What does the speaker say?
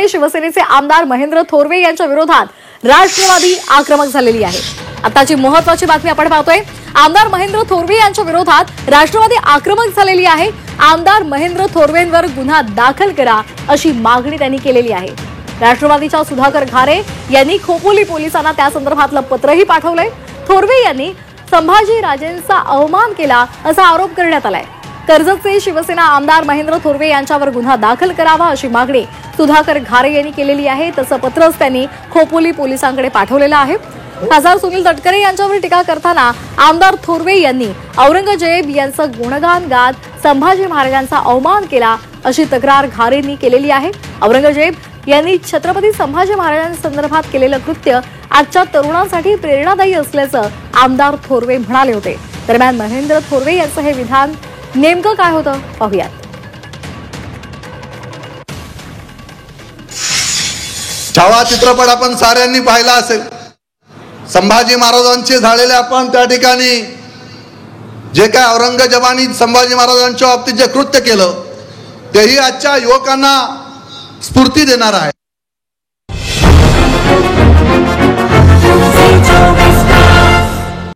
आहे शिवसेनेचे आमदार महेंद्र थोरवे यांच्या विरोधात राष्ट्रवादी आक्रमक झालेली आहे। आताची महत्त्वाची बातमी आपण पाहतोय। आमदार महेंद्र थोरवे यांच्या विरोधात राष्ट्रवादी आक्रमक झालेली आहे। आमदार महेंद्र थोरवेंवर गुन्हा दाखल करा अशी मागणी त्यांनी केलेली आहे। राष्ट्रवादीच्या सुधाकर घारे यांनी खोपोली पोलिसांना त्या संदर्भातलं पत्रही पाठवलंय। थोरवे यांनी संभाजी राजेंचा अवमान केला असा आरोप करण्यात आलाय। कर्जतचे शिवसेना आमदार महेंद्र थोरवे यांच्यावर गुन्हा दाखल करावा अशी मागणी सुधाकर घारे यांनी केलेली आहे। तसं पत्रच त्यांनी खोपोली पोलिसांकडे पाठवलेलं आहे। खासदार सुनील तटकरे यांच्यावर टीका करताना आमदार थोरवे यांनी औरंगजेब यांचं गुणगान गात संभाजी महाराजांचा अवमान केला अशी तक्रार घारेंनी केलेली आहे। औरंगजेब यांनी छत्रपती संभाजी महाराजांसंदर्भात केलेलं कृत्य आजच्या तरुणांसाठी प्रेरणादायी असल्याचं आमदार थोरवे म्हणाले होते। दरम्यान महेंद्र थोरवे यांचं हे विधान नेमकं काय होतं पाहूयात। छावा चित्रपट आपण साऱ्यांनी पाहिला असेल। संभाजी महाराजांचे झालेले आपण त्या ठिकाणी जे काय औरंगजेबाने संभाजी महाराजांच्या बाबतीत जे कृत्य केलं तेही आजच्या युवकांना स्फूर्ती देणार आहे।